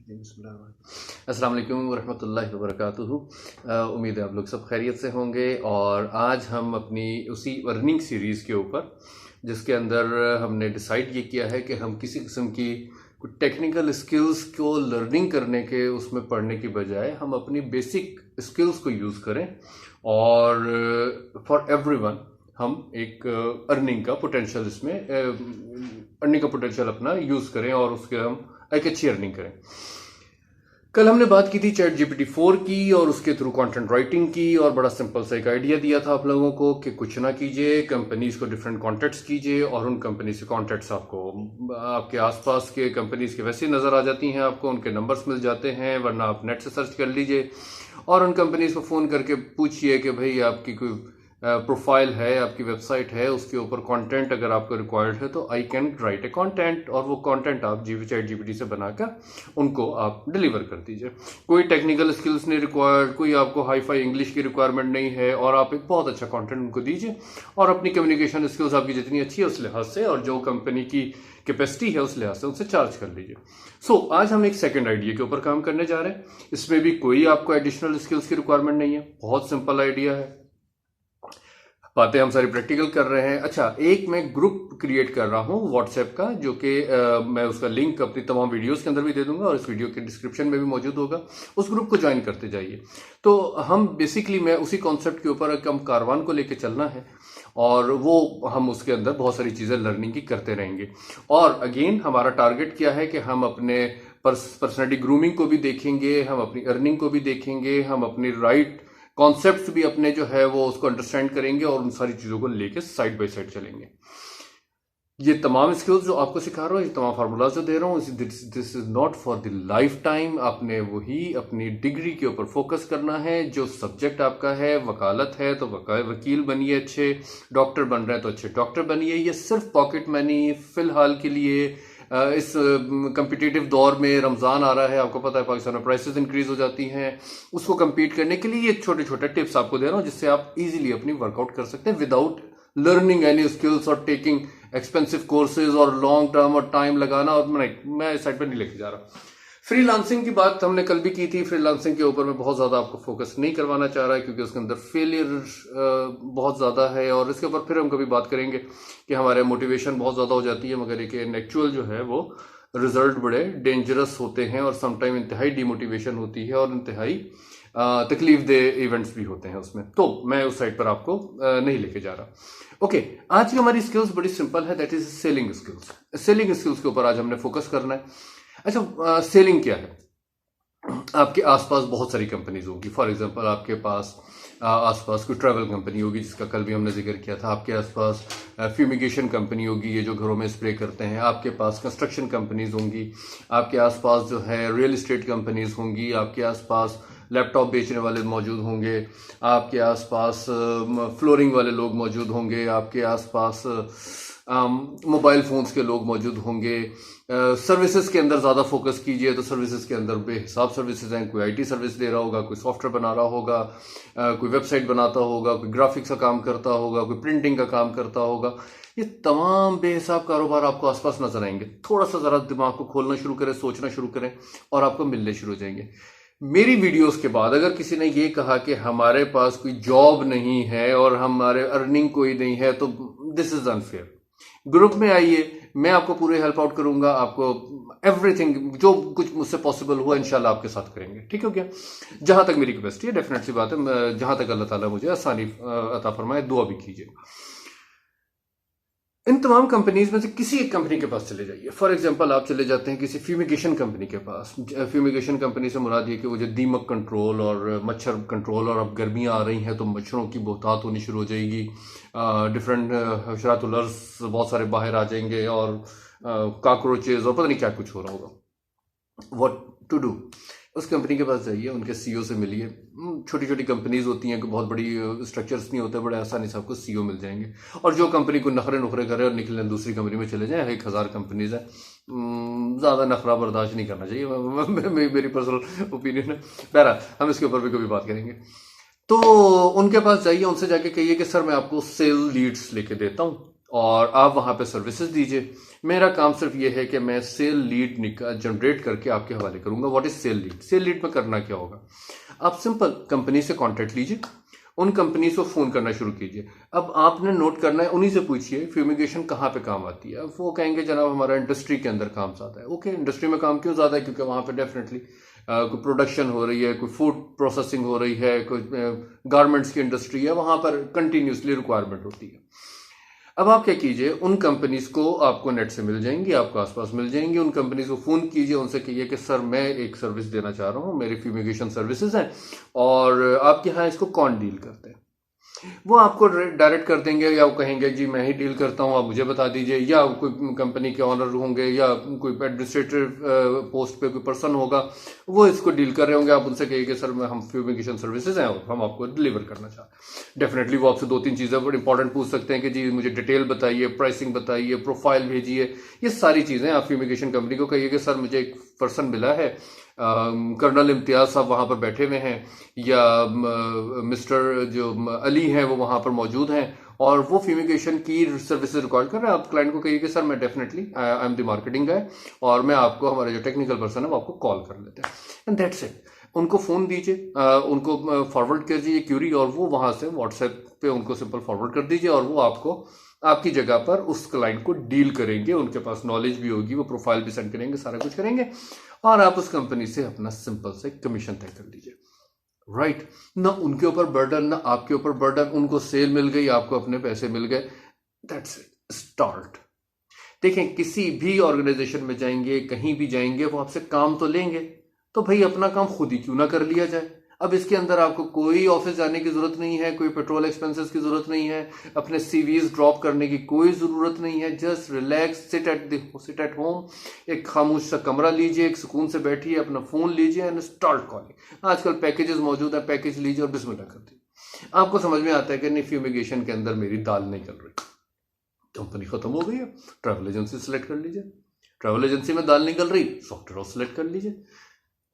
अस्सलाम वालेकुम वरहमतुल्लाहि वबरकातुहू। उम्मीद है आप लोग सब खैरियत से होंगे। और आज हम अपनी उसी अर्निंग सीरीज़ के ऊपर, जिसके अंदर हमने डिसाइड ये किया है कि हम किसी किस्म की कुछ टेक्निकल स्किल्स को लर्निंग करने के उसमें पढ़ने की बजाय हम अपनी बेसिक स्किल्स को यूज़ करें और फॉर एवरीवन हम एक अर्निंग का पोटेंशियल इसमें अर्निंग का पोटेंशियल अपना यूज़ करें और उसके हम एक अच्छी अर्निंग करें। कल हमने बात की थी चैट जीपीटी 4 की और उसके थ्रू कंटेंट राइटिंग की, और बड़ा सिंपल सा एक आइडिया दिया था आप लोगों को कि कुछ ना कीजिए, कंपनीज को डिफरेंट कॉन्टेक्ट्स कीजिए और उन कंपनी से कॉन्टेक्ट्स आपको आपके आसपास के कंपनीज के वैसे नज़र आ जाती हैं, आपको उनके नंबर्स मिल जाते हैं, वरना आप नेट से सर्च कर लीजिए और उन कंपनीज को फ़ोन करके पूछिए कि भाई आपकी कोई प्रोफाइल है, आपकी वेबसाइट है, उसके ऊपर कंटेंट अगर आपको रिक्वायर्ड है तो I can write a content, और वो कंटेंट आप चैट जीपीटी से बनाकर उनको आप डिलीवर कर दीजिए। कोई टेक्निकल स्किल्स नहीं रिक्वायर्ड, कोई आपको हाई फाई इंग्लिश की रिक्वायरमेंट नहीं है, और आप एक बहुत अच्छा कंटेंट उनको दीजिए और अपनी कम्युनिकेशन स्किल्स आपकी जितनी अच्छी है उस लिहाज से और जो कंपनी की कैपेसिटी है उस लिहाज से उनसे चार्ज कर लीजिए। आज हम एक सेकंड आइडिया के ऊपर काम करने जा रहे हैं। इसमें भी कोई आपको एडिशनल स्किल्स की रिक्वायरमेंट नहीं है, बहुत सिंपल आइडिया है। बातें हम सारी प्रैक्टिकल कर रहे हैं। अच्छा, एक मैं ग्रुप क्रिएट कर रहा हूं व्हाट्सएप का, जो कि मैं उसका लिंक अपनी तमाम वीडियोस के अंदर भी दे दूंगा और इस वीडियो के डिस्क्रिप्शन में भी मौजूद होगा। उस ग्रुप को ज्वाइन करते जाइए। तो हम बेसिकली मैं उसी कॉन्सेप्ट के ऊपर हम कारवान को लेके चलना है और वो हम उसके अंदर बहुत सारी चीज़ें लर्निंग की करते रहेंगे। और अगेन हमारा टारगेट क्या है कि हम अपने पर्सनैलिटी ग्रूमिंग को भी देखेंगे, हम अपनी अर्निंग को भी देखेंगे, हम अपनी राइट कॉन्सेप्ट्स भी अपने जो है वो उसको अंडरस्टैंड करेंगे और उन सारी चीज़ों को लेके साइड बाय साइड चलेंगे। ये तमाम स्किल्स जो आपको सिखा रहा हूँ, ये तमाम फार्मूलाज जो दे रहा हूँ, this is not for the life time. आपने वही अपनी डिग्री के ऊपर फोकस करना है। जो सब्जेक्ट आपका है, वकालत है तो वकील बनिए, अच्छे डॉक्टर बन रहे हैं तो अच्छे डॉक्टर बनिए। ये सिर्फ पॉकेट मनी फिलहाल के लिए इस कम्पिटिटिव दौर में, रमज़ान आ रहा है, आपको पता है पाकिस्तान में प्राइसेस इंक्रीज हो जाती हैं, उसको कम्पीट करने के लिए ये छोटे छोटे टिप्स आपको दे रहा हूँ जिससे आप इजीली अपनी वर्कआउट कर सकते हैं विदाउट लर्निंग एनी स्किल्स और टेकिंग एक्सपेंसिव कोर्सेज और लॉन्ग टर्म और टाइम लगाना। और मैं इस साइड पर नहीं लेके जा रहा। फ्रीलांसिंग की बात हमने कल भी की थी। फ्रीलांसिंग के ऊपर मैं बहुत ज़्यादा आपको फोकस नहीं करवाना चाह रहा है क्योंकि उसके अंदर फेलियर बहुत ज़्यादा है, और इसके ऊपर फिर हम कभी बात करेंगे कि हमारे मोटिवेशन बहुत ज़्यादा हो जाती है, मगर एक एक्चुअल जो है वो रिजल्ट बड़े डेंजरस होते हैं और समटाइम इंतहाई डिमोटिवेशन होती है और इंतहाई तकलीफ दे इवेंट्स भी होते हैं उसमें। तो मैं उस साइड पर आपको नहीं लेके जा रहा। ओके, आज की हमारी स्किल्स बड़ी सिंपल है, that is selling skills. Selling skills के ऊपर आज हमने फोकस करना है। अच्छा, सेलिंग क्या है? आपके आसपास बहुत सारी कंपनीज होगी। फॉर एग्जांपल आपके पास आसपास कोई ट्रैवल कंपनी होगी जिसका कल भी हमने जिक्र किया था। आपके आसपास फ्यूमिगेशन कंपनी होगी, ये जो घरों में स्प्रे करते हैं। आपके पास कंस्ट्रक्शन कंपनीज होंगी। आपके आसपास जो है रियल एस्टेट कंपनीज होंगी। आपके आसपास लैपटॉप बेचने वाले मौजूद होंगे। आपके आसपास फ्लोरिंग वाले लोग मौजूद होंगे। आपके आसपास मोबाइल फोन्स के लोग मौजूद होंगे। सर्विसेज के अंदर ज़्यादा फोकस कीजिए तो सर्विसेज के अंदर बेहिसाब सर्विसेज हैं। कोई आईटी सर्विस दे रहा होगा, कोई सॉफ्टवेयर बना रहा होगा, कोई वेबसाइट बनाता होगा, कोई ग्राफिक्स का काम करता होगा, कोई प्रिंटिंग का काम करता होगा। ये तमाम बेहिसाब कारोबार आपको आसपास नजर आएंगे। थोड़ा सा ज़रा दिमाग को खोलना शुरू करें, सोचना शुरू करें और आपको मिलने शुरू हो जाएंगे। मेरी वीडियोस के बाद अगर किसी ने ये कहा कि हमारे पास कोई जॉब नहीं है और हमारे अर्निंग कोई नहीं है, तो दिस इज अनफेयर। ग्रुप में आइए, मैं आपको पूरे हेल्प आउट करूंगा, आपको एवरीथिंग जो कुछ मुझसे पॉसिबल हुआ इंशाल्लाह आपके साथ करेंगे। ठीक है क्या? जहां तक मेरी कैपेसिटी है, डेफिनेट सी बात है, जहां तक अल्लाह ताला मुझे आसानी अता फरमाए, दुआ भी कीजिए। इन तमाम कंपनीज में से किसी एक कंपनी के पास चले जाइए। फॉर एग्जांपल आप चले जाते हैं किसी फ्यूमिगेशन कंपनी के पास। फ्यूमिगेशन कंपनी से मुराद ये कि वो जो दीमक कंट्रोल और मच्छर कंट्रोल, और अब गर्मियां आ रही हैं तो मच्छरों की बहुतात होनी शुरू हो जाएगी, डिफरेंट हशरातुल अर्ज़ बहुत सारे बाहर आ जाएंगे और कॉकरोचेज और पता नहीं क्या कुछ हो रहा होगा। What to do? उस कंपनी के पास जाइए, उनके सीईओ से मिलिए। छोटी छोटी कंपनीज होती हैं, बहुत बड़ी स्ट्रक्चर्स नहीं होते, बड़े आसानी से आपको सीईओ मिल जाएंगे। और जो कंपनी को नखरे नुखरे करे और निकले दूसरी कंपनी में चले जाएं, 1000 कंपनीज है, ज़्यादा नखरा बर्दाश्त नहीं करना चाहिए, मेरी पर्सनल ओपिनियन है। बहरहाल हम इसके ऊपर भी कभी बात करेंगे। तो उनके पास जाइए, उनसे जाके कहिए कि सर मैं आपको सेल लीड्स लेके देता हूँ और आप वहाँ पे सर्विसेज दीजिए। मेरा काम सिर्फ ये है कि मैं सेल लीड जनरेट करके आपके हवाले करूंगा। What is sale lead? Sale lead में करना क्या होगा? आप सिंपल कंपनी से कॉन्टेक्ट लीजिए, उन कंपनी को फोन करना शुरू कीजिए। अब आपने नोट करना है, उन्हीं से पूछिए फ्यूमिगेशन कहाँ पे काम आती है। अब वो कहेंगे जनाब हमारा इंडस्ट्री के अंदर काम ज्यादा है। ओके, इंडस्ट्री में काम क्यों ज्यादा है? क्योंकि वहां पे डेफिनेटली कोई प्रोडक्शन हो रही है, कोई फूड प्रोसेसिंग हो रही है, कोई गारमेंट्स की इंडस्ट्री है, वहां पर कंटिन्यूसली रिक्वायरमेंट होती है। अब आप क्या कीजिए, उन कंपनीज को आपको नेट से मिल जाएंगी, आपको आसपास मिल जाएंगी, उन कंपनीज को फोन कीजिए, उनसे कहिए कि सर मैं एक सर्विस देना चाह रहा हूं, मेरी फ्यूमिगेशन सर्विसेज हैं और आपके यहाँ इसको कौन डील करते हैं। वो आपको डायरेक्ट कर देंगे, या वो कहेंगे जी मैं ही डील करता हूं, आप मुझे बता दीजिए, या कोई कंपनी के ऑनर होंगे या कोई एडमिनिस्ट्रेटिव पोस्ट पे कोई पर्सन होगा, वो इसको डील कर रहे होंगे। आप उनसे कहिए कि सर हम फ्यूमिगेशन सर्विसेज हैं और हम आपको डिलीवर करना चाहते हैं। डेफिनेटली वो आपसे 2-3 चीज़ें बड़ी इंपॉर्टेंट पूछ सकते हैं कि जी मुझे डिटेल बताइए, प्राइसिंग बताइए, प्रोफाइल भेजिए, ये सारी चीज़ें आप फ्यूमिगेशन कंपनी को कहिए कि सर मुझे एक पर्सन मिला है, कर्नल इम्तियाज साहब वहां पर बैठे हुए हैं, या मिस्टर जो अली हैं वो वहां पर मौजूद हैं और वो फ्यूमिगेशन की सर्विसेज रिकॉर्ड कर रहे हैं। आप क्लाइंट को कहिए कि सर मैं definitely I am the marketing guy और मैं आपको, हमारे जो टेक्निकल पर्सन है वो आपको कॉल कर लेते हैं, एंड दैट्स इट। उनको फोन दीजिए, उनको फॉरवर्ड कर दीजिए क्यूरी, और वो वहां से व्हाट्सएप पे उनको सिंपल फॉरवर्ड कर दीजिए और वो आपको आपकी जगह पर उस क्लाइंट को डील करेंगे। उनके पास नॉलेज भी होगी, वो प्रोफाइल भी सेंड करेंगे, सारा कुछ करेंगे और आप उस कंपनी से अपना सिंपल से कमीशन तय कर लीजिए। राइट, ना उनके ऊपर बर्डन ना आपके ऊपर बर्डन, उनको सेल मिल गई, आपको अपने पैसे मिल गए, दैट्स इट, स्टार्ट। देखें, किसी भी ऑर्गेनाइजेशन में जाएंगे, कहीं भी जाएंगे, वो आपसे काम तो लेंगे, तो भाई अपना काम खुद ही क्यों ना कर लिया जाए। अब इसके अंदर आपको कोई ऑफिस जाने की जरूरत नहीं है, कोई पेट्रोल एक्सपेंसेस की जरूरत नहीं है, अपने सीवीज ड्रॉप करने की कोई जरूरत नहीं है। Just relax, sit at home, एक खामोश सा कमरा लीजिए, एक सुकून से बैठिए, अपना फोन लीजिए एंड स्टार्ट कॉलिंग। आजकल पैकेजेस मौजूद है, पैकेज लीजिए और बिस्मिल्लाह कर दीजिए। आपको समझ में आता है कि नहीं, फ्यूमिगेशन के अंदर मेरी दाल नहीं गल रही, कंपनी खत्म हो गई है, ट्रैवल एजेंसी सेलेक्ट कर लीजिए। ट्रैवल एजेंसी में दाल निकल रही, सॉफ्टवेयर सेलेक्ट कर लीजिए।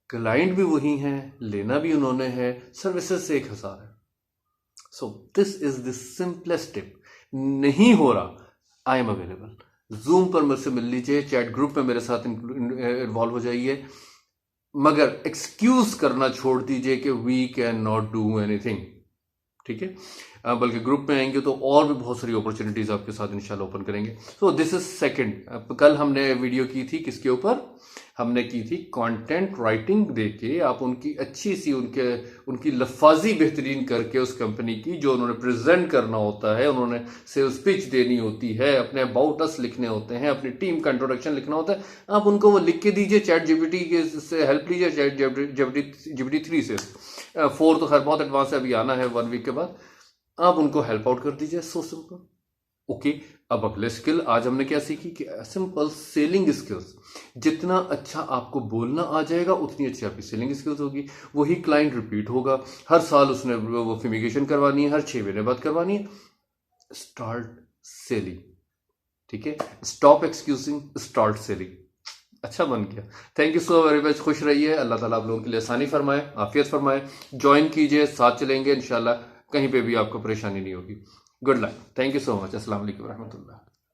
क्लाइंट भी वही है, लेना भी उन्होंने है, सर्विसेज से 1000 है। So this is the simplest tip. नहीं हो रहा, आई एम अवेलेबल, जूम पर मुझसे मिल लीजिए, चैट ग्रुप में मेरे साथ इन्वॉल्व हो जाइए, मगर एक्सक्यूज करना छोड़ दीजिए कि we can not do anything. ठीक है, बल्कि ग्रुप में आएंगे तो और भी बहुत सारी अपॉर्चुनिटीज आपके साथ इंशाल्लाह ओपन करेंगे। So this is second. कल हमने वीडियो की थी किसके ऊपर? हमने की थी कंटेंट राइटिंग देके आप उनकी अच्छी सी उनकी लफाजी बेहतरीन करके उस कंपनी की जो उन्होंने प्रेजेंट करना होता है, उन्होंने सेल्स पिच देनी होती है, अपने अबाउट अस लिखने होते हैं, अपनी टीम का इंट्रोडक्शन लिखना होता है, आप उनको वो लिख के दीजिए। चैट जीपीटी के से हेल्प लीजिए, चैट जीपीटी 3 से, 4 तो खैर बहुत एडवांस है, अभी आना है 1 वीक के बाद। आप उनको हेल्प आउट कर दीजिए, सो सिंपल। ओके, अब अगले स्किल आज हमने क्या सीखी कि सिंपल सेलिंग स्किल्स। जितना अच्छा आपको बोलना आ जाएगा उतनी अच्छी आपकी सेलिंग स्किल्स होगी, वही क्लाइंट रिपीट होगा। हर साल उसने वो फ्यूमिगेशन करवानी है, हर 6 महीने बाद करवानी है। स्टार्ट सेलिंग, ठीक है, स्टॉप एक्सक्यूजिंग, स्टार्ट सेलिंग। अच्छा बन गया। Thank you so very much. खुश रहिए, अल्लाह ताला आप लोगों के लिए आसानी फरमाए, आफियत फरमाए। ज्वाइन कीजिए, साथ चलेंगे इंशाल्लाह, कहीं पे भी आपको परेशानी नहीं होगी। Good luck, thank you so much. अस्सलाम वालेकुम रहमतुल्लाह।